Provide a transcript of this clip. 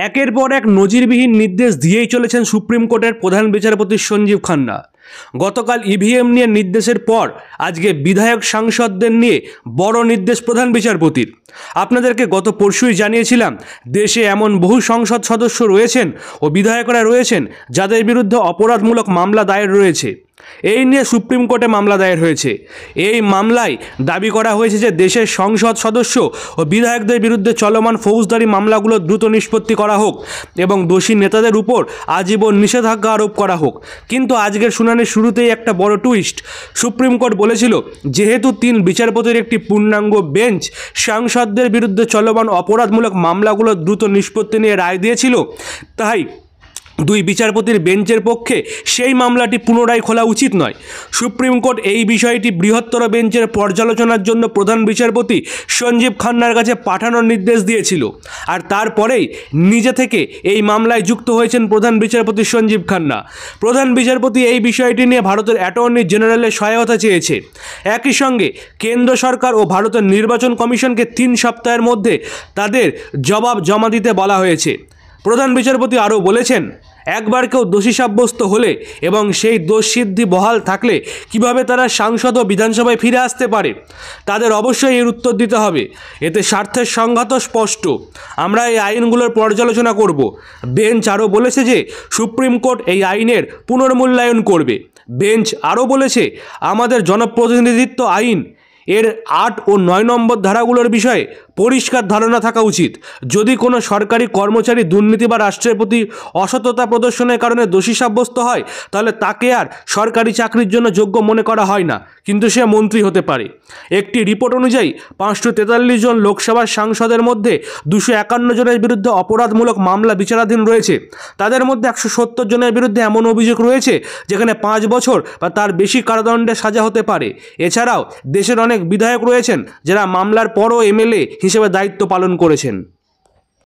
একের পর এক নজিরবিহীন নির্দেশ দিয়েই চলেছেন সুপ্রিম কোর্টের প্রধান বিচারপতি সঞ্জীব খান্না। গতকাল ইভিএম নিয়ে নির্দেশের পর আজকে বিধায়ক সাংসদদের নিয়ে বড় নির্দেশ প্রধান বিচারপতির। আপনাদেরকে গত পরশুই জানিয়েছিলাম, দেশে এমন বহু সংসদ সদস্য রয়েছেন ও বিধায়করা রয়েছেন যাদের বিরুদ্ধে অপরাধমূলক মামলা দায়ের রয়েছে। এই নিয়ে সুপ্রিম কোর্টে মামলা দায়ের হয়েছে। এই মামলায় দাবি করা হয়েছে যে দেশের সংসদ সদস্য ও বিধায়কদের বিরুদ্ধে চলমান ফৌজদারি মামলাগুলো দ্রুত নিষ্পত্তি করা হোক এবং দোষী নেতাদের উপর আজীবন নিষেধাজ্ঞা আরোপ করা হোক। কিন্তু আজকের শুনানির শুরুতেই একটা বড় টুইস্ট। সুপ্রিম কোর্ট বলেছিল, যেহেতু 3 বিচারপতির একটি পূর্ণাঙ্গ বেঞ্চ সাংসদদের বিরুদ্ধে চলমান অপরাধমূলক মামলাগুলো দ্রুত নিষ্পত্তি নিয়ে রায় দিয়েছিল, তাই 2 বিচারপতির বেঞ্চের পক্ষে সেই মামলাটি পুনরায় খোলা উচিত নয়। সুপ্রিম কোর্ট এই বিষয়টি বৃহত্তর বেঞ্চের পর্যালোচনার জন্য প্রধান বিচারপতি সঞ্জীব খান্নার কাছে পাঠানোর নির্দেশ দিয়েছিল। আর তারপরেই নিজে থেকে এই মামলায় যুক্ত হয়েছেন প্রধান বিচারপতি সঞ্জীব খান্না। প্রধান বিচারপতি এই বিষয়টি নিয়ে ভারতের অ্যাটর্নি জেনারেলের সহায়তা চেয়েছে। একই সঙ্গে কেন্দ্র সরকার ও ভারতের নির্বাচন কমিশনকে 3 সপ্তাহের মধ্যে তাদের জবাব জমা দিতে বলা হয়েছে। প্রধান বিচারপতি আরও বলেছেন, একবার কেউ দোষী সাব্যস্ত হলে এবং সেই দোষসিদ্ধি বহাল থাকলে কিভাবে তারা সাংসদ ও বিধানসভায় ফিরে আসতে পারে, তাদের অবশ্যই এর উত্তর দিতে হবে। এতে স্বার্থের সংঘাতও স্পষ্ট। আমরা এই আইনগুলোর পর্যালোচনা করব। বেঞ্চ আরও বলেছে যে সুপ্রিম কোর্ট এই আইনের পুনর্মূল্যায়ন করবে। বেঞ্চ আরও বলেছে, আমাদের জনপ্রতিনিধিত্ব আইন এর 8 ও 9 নম্বর ধারাগুলোর বিষয়ে পরিষ্কার ধারণা থাকা উচিত। যদি কোনো সরকারি কর্মচারী দুর্নীতি বা রাষ্ট্রের প্রতি অসততা প্রদর্শনের কারণে দোষী সাব্যস্ত হয়, তাহলে তাকে আর সরকারি চাকরির জন্য যোগ্য মনে করা হয় না, কিন্তু সে মন্ত্রী হতে পারে। একটি রিপোর্ট অনুযায়ী 543 জন লোকসভার সাংসদের মধ্যে 251 জনের বিরুদ্ধে অপরাধমূলক মামলা বিচারাধীন রয়েছে। তাদের মধ্যে 170 জনের বিরুদ্ধে এমন অভিযোগ রয়েছে যেখানে 5 বছর বা তার বেশি কারাদণ্ডের সাজা হতে পারে। এছাড়াও দেশের অনেক বিধায়ক রয়েছেন যারা মামলার পরও এমএলএ হিসেবে দায়িত্ব পালন করেছেন।